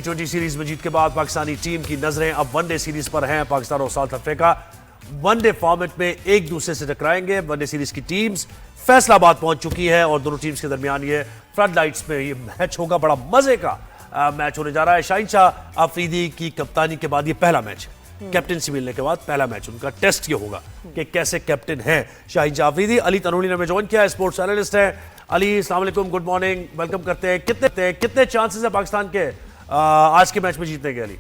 T20 series में जीत के बाद पाकिस्तानी टीम की नजरें अब वनडे सीरीज पर हैं। पाकिस्तान और साउथ अफ्रीका वनडे फॉर्मेट में एक दूसरे से टकराएंगे। वनडे सीरीज की टीम्स फैसलाबाद पहुंच चुकी है और दोनों टीम्स के दरमियान ये फ्लड लाइट्स में ये मैच होगा। बड़ा मजे का मैच होने जा रहा है। शाहीन शाह अफरीदी की कप्तानी के बाद ये पहला मैच है। कैप्टनसी मिलने के बाद पहला मैच उनका टेस्ट ये होगा कि कैसे कैप्टन है शाहीन शाह अफरीदी। अली तनूनी ने हमें ज्वाइन किया है, स्पोर्ट्स एनालिस्ट है। अली अस्सलाम वालेकुम, गुड मॉर्निंग, वेलकम करते हैं। कितने चांसेस है पाकिस्तान के आज के मैच में जीतने के? अली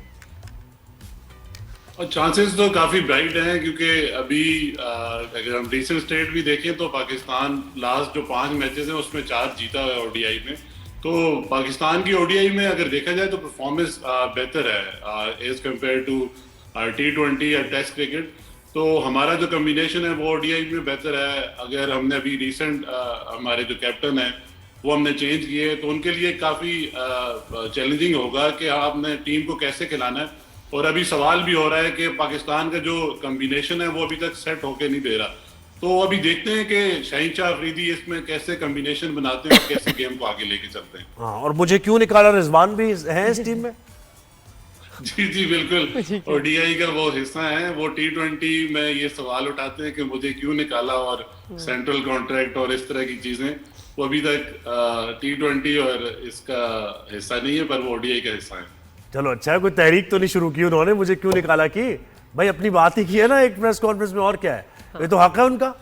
और चांसेस तो काफी ब्राइट हैं क्योंकि अभी अगर हम रिसेंट स्टेट भी देखें तो पाकिस्तान लास्ट जो 5 मैचेस हैं उसमें 4 जीता है ओडीआई में। तो पाकिस्तान की ओडीआई में अगर देखा जाए तो परफॉर्मेंस बेहतर है एज कम्पेयर टू T20 या टेस्ट क्रिकेट। तो हमारा जो कम्बिनेशन है वो ओडीआई में बेहतर है। अगर हमने अभी रिसेंट हमारे जो कैप्टन है वो हमने चेंज किए तो उनके लिए काफी चैलेंजिंग होगा कि आपने टीम को कैसे खिलाना है। और अभी सवाल भी हो रहा है कि पाकिस्तान का जो कम्बिनेशन है वो अभी तक सेट होके नहीं दे रहा। तो अभी देखते हैं कि शाहीन शाह अफरीदी इसमें कैसे कम्बिनेशन बनाते हैं और कैसे गेम को आगे लेके चलते हैं। हाँ, और मुझे क्यों निकाला, रिजवान भी है इस टीम में। जी बिल्कुल, ओडीआई का वो हिस्सा है। वो T20 में ये सवाल उठाते हैं कि मुझे क्यों निकाला और सेंट्रल कॉन्ट्रैक्ट और इस तरह की चीजें। वो अभी तक T20 और इसका हिस्सा नहीं है पर वो ओडीआई का हिस्सा है। चलो अच्छा है, कोई तहरीक तो नहीं शुरू की उन्होंने मुझे क्यों निकाला की। भाई अपनी बात ही की है ना एक प्रेस कॉन्फ्रेंस में, और क्या है, ये तो हक है उनका।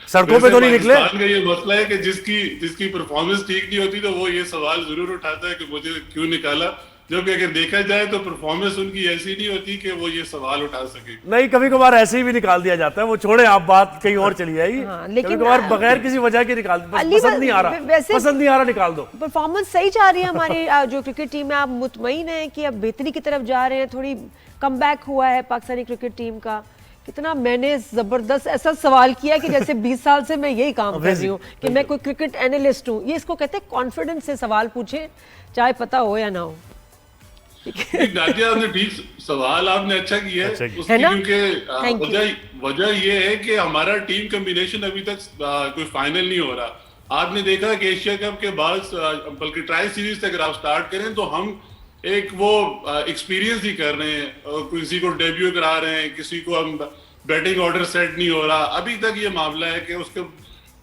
सड़कों पे तो नहीं निकले। पाकिस्तान का ये मसला है कि जिसकी परफॉर्मेंस ठीक नहीं होती तो वो ये सवाल जरूर उठाता है कि मुझे क्यों निकाला, जबकि अगर देखा जाए तो परफॉर्मेंस उनकी ऐसी नहीं होती कि वो ये सवाल उठा सके। नहीं, कभी कभार ऐसे ही भी निकाल दिया जाता है। वो छोड़े, आप बात कहीं और चली जाएगी। कभी कभार बगैर किसी वजह के निकाल, पसंद नहीं आ रहा निकाल दो। परफॉर्मेंस सही जा रही है हमारी जो क्रिकेट टीम है। आप मुतमईन है कि अब बेहतरी की तरफ जा रहे हैं? थोड़ी कमबैक हुआ है पाकिस्तानी क्रिकेट टीम का। कितना मैंने जबरदस्त ऐसा सवाल किया कि जैसे 20 साल से मैं यही काम कर रही हूँ कि मैं कोई क्रिकेट एनालिस्ट हूँ। ये इसको कहते हैं कॉन्फिडेंस से सवाल पूछे, चाहे पता हो या ना हो। नादिया, आपने ठीक सवाल आपने अच्छा किया है क्योंकि वजह ये है कि हमारा टीम कॉम्बिनेशन अभी तक कोई फाइनल नहीं हो रहा। आपने देखा कि एशिया कप के बाद बल्कि ट्राई सीरीज से अगर आप स्टार्ट करें तो हम एक वो एक्सपीरियंस ही कर रहे हैं, किसी को डेब्यू करा रहे हैं, किसी को हम बैटिंग ऑर्डर सेट नहीं हो रहा। अभी तक ये मामला है कि उसके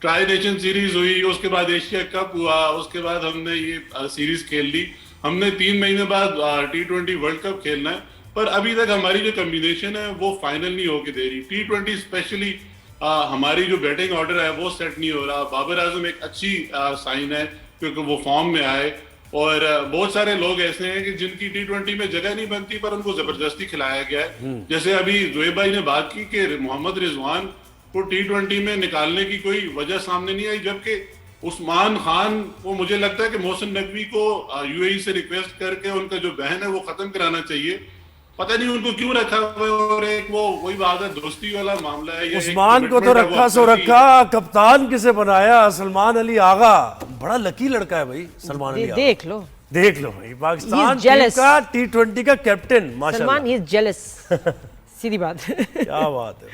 ट्राई नेशन सीरीज हुई, उसके बाद एशिया कप हुआ, उसके बाद हमने ये सीरीज खेल ली। हमने 3 महीने बाद T20 वर्ल्ड कप खेलना है, पर अभी तक हमारी जो कॉम्बिनेशन है वो फाइनल नहीं होके दे रही। T20 स्पेशली हमारी जो बैटिंग ऑर्डर है वो सेट नहीं हो रहा। बाबर आजम एक अच्छी साइन है क्योंकि वो फॉर्म में आए, और बहुत सारे लोग ऐसे हैं कि जिनकी T20 में जगह नहीं बनती पर उनको जबरदस्ती खिलाया गया है। जैसे अभी जोएब भाई ने बात की कि मोहम्मद रिजवान को T20 में निकालने की कोई वजह सामने नहीं आई, जबकि उस्मान खान को मुझे लगता है कि मोहसिन नकवी को यूएई से रिक्वेस्ट करके उनका जो बहन है वो खत्म कराना चाहिए। पता नहीं उनको क्यों रखा हुआ है। और एक वो वही बात है, दोस्ती वाला मामला है। उस्मान को तो रखा सो रखा, कप्तान किसे बनाया? सलमान अली आगा। बड़ा लकी लड़का है भाई सलमान अली। देख लो भाई, पाकिस्तान टीम का T20 का कैप्टन माशाल्लाह। Salman, he is jealous. सीधी बात। क्या बात है।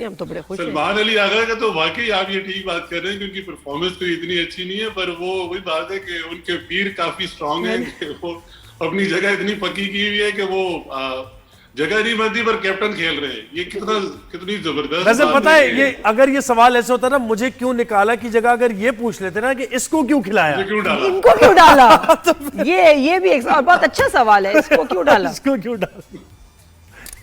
हम तो बड़े खुश हैं। सलमान अली आगा का तो वाकई आप ये ठीक बात कर रहे हैं क्योंकि परफॉर्मेंस तो इतनी अच्छी नहीं है, पर वो वही बात है कि उनके पीर काफी स्ट्रांग है कि वो अपनी जगह इतनी पक्की की हुई है कि वो जगह नहीं बनती पर कैप्टन खेल रहे हैं। ये कितनी जबरदस्त। वैसे पता है ये, अगर ये सवाल ऐसे होता ना मुझे क्यों निकाला की जगह अगर ये पूछ लेते ना कि इसको क्यों खिलाया, इनको क्यों डाला, ये भी एक बहुत अच्छा सवाल है। इसको क्यों डाला, इसको क्यों डाला,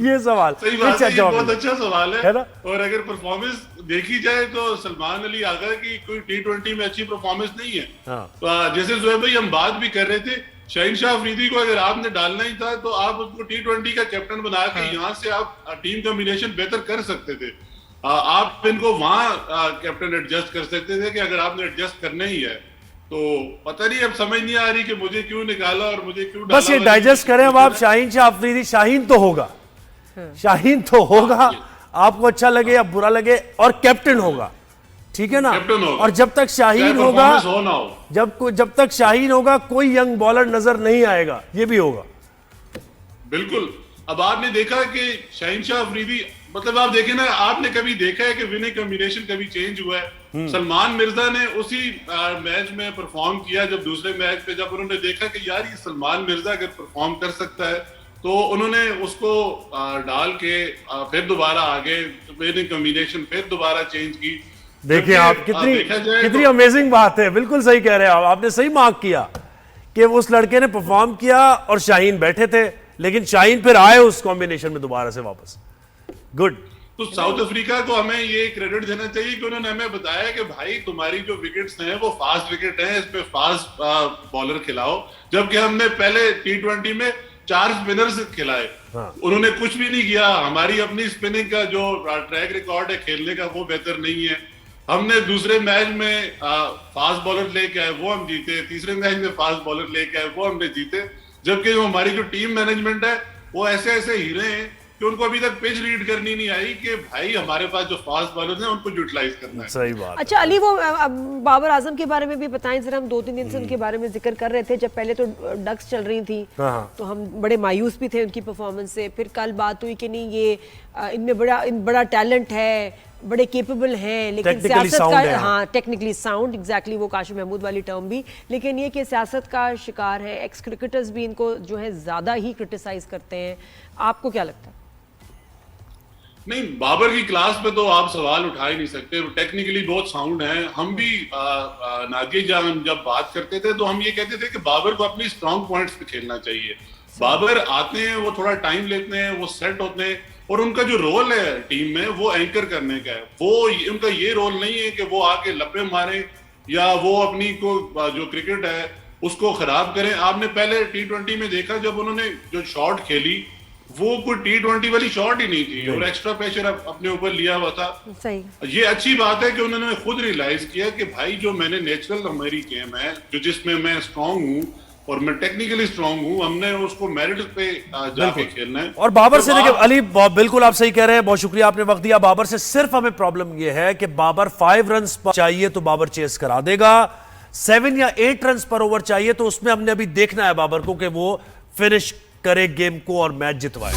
ये सवाल सही बात है, ये बहुत अच्छा सवाल है ना? और अगर परफॉर्मेंस देखी जाए तो सलमान अली आगा की कोई T20 में अच्छी परफॉर्मेंस नहीं है। तो जैसे जोएब भाई हम बात भी कर रहे थे, शाहीन शाह अफरीदी को अगर आपने डालना ही था तो आप उसको T20 का कैप्टन बना के यहाँ से आप टीम कॉम्बिनेशन बेहतर कर सकते थे। आप इनको वहां कैप्टन एडजस्ट कर सकते थे कि अगर आपने एडजस्ट करना ही है तो। पता नहीं, अब समझ नहीं आ रही कि मुझे क्यों निकाला और मुझे क्यों डाला। बस ये डाइजेस्ट करें अब आप। शाहीन शाह अफरीदी, शाहीन तो होगा, शाहीन तो होगा, आपको अच्छा लगे या बुरा लगे, और कैप्टन होगा, ठीक है ना? और जब तक शाहीन होगा, जब तक शाहीन होगा कोई यंग बॉलर नजर नहीं आएगा, ये भी होगा। बिल्कुल। अब आपने देखा कि शाहीन शाह अफरीदी, मतलब आप देखें ना, आपने कभी देखा है कि विनिंग कॉम्बिनेशन कभी चेंज हुआ है? सलमान मिर्जा ने उसी मैच में परफॉर्म किया, जब दूसरे मैच पे जब उन्होंने देखा कि यार ये सलमान मिर्जा अगर परफॉर्म कर सकता है, तो उन्होंने उसको डाल के फिर दोबारा आगे विनिंग कॉम्बिनेशन फिर दोबारा चेंज की। देखिए आप कितनी अमेजिंग बात है, बिल्कुल सही कह रहे हैं आप, आपने सही मार्क किया कि उस लड़के ने परफॉर्म किया और शाहीन बैठे थे, लेकिन शाहीन फिर आए उस कॉम्बिनेशन में दोबारा से वापस। गुड। तो साउथ अफ्रीका को हमें ये क्रेडिट देना चाहिए कि उन्होंने हमें बताया कि भाई तुम्हारी जो विकेट्स हैं वो फास्ट विकेट हैं, इस पे फास्ट बॉलर खिलाओ। जबकि हमने पहले T20 में 4 स्पिनर्स खिलाए, उन्होंने कुछ भी नहीं किया। हमारी अपनी स्पिनिंग का जो ट्रैक रिकॉर्ड है खेलने का वो बेहतर नहीं है। हमने दूसरे मैच में फास्ट बॉलर लेके आए, वो हम जीते। तीसरे मैच में फास्ट बॉलर लेके आए, वो हमने जीते। जबकि जो हमारी जो टीम मैनेजमेंट है वो ऐसे ऐसे हीरे हैं कि उनको अभी तक पिच रीड करनी नहीं आई कि भाई हमारे पास जो फास्ट बॉलर हैं उनको यूटिलाइज करना है। सही बात। अच्छा अली, वो बाबर आजम के बारे में भी बताएं जरा। हम 2-3 दिन से उनके बारे में जिक्र कर रहे थे। जब पहले तो डक्स चल रही थी तो हम बड़े मायूस भी थे उनकी परफॉर्मेंस से। फिर कल बात हुई कि नहीं ये इनमें बड़ा टैलेंट है, बड़े केपेबल हैं, लेकिन सियासत का, हाँ टेक्निकली साउंड, एग्जैक्टली वो काशिफ महमूद वाली टर्म भी, लेकिन ये कि सियासत का शिकार है। एक्स क्रिकेटर्स भी इनको जो है ज्यादा ही क्रिटिसाइज करते हैं। आपको क्या लगता है? नहीं, बाबर की क्लास पे तो आप सवाल उठा ही नहीं सकते, टेक्निकली बहुत साउंड है। हम भी नागी जान जब बात करते थे तो हम ये कहते थे कि बाबर को अपनी स्ट्रॉन्ग पॉइंट्स पे खेलना चाहिए। बाबर आते हैं, वो थोड़ा टाइम लेते हैं, वो सेट होते हैं, और उनका जो रोल है टीम में वो एंकर करने का है। वो उनका ये रोल नहीं है कि वो आके लपे मारे या वो अपनी को जो क्रिकेट है उसको खराब करें। आपने पहले T20 में देखा जब उन्होंने जो शॉट खेली वो कोई T20 वाली शॉट ही नहीं थी, और एक्स्ट्रा प्रेशर अपने ऊपर लिया हुआ था। सही। ये अच्छी बात है कि उन्होंने खुद रियलाइज किया कि भाई जो मैंने नेचुरल हमारी गेम है जो जिसमें मैं स्ट्रांग हूँ और मैं टेक्निकली स्ट्रांग हूँ, हमने उसको मेरिट पे जाके खेलना है। और बाबर से देखिए अली, बिल्कुल आप सही कह रहे हैं, बहुत शुक्रिया आपने वक्त दिया। बाबर से सिर्फ हमें प्रॉब्लम यह है कि बाबर 5 रन चाहिए तो बाबर चेस करा देगा, 7 या 8 रन पर ओवर चाहिए तो उसमें हमने अभी देखना है बाबर को कि वो फिनिश करे गेम को और मैच जितवाए।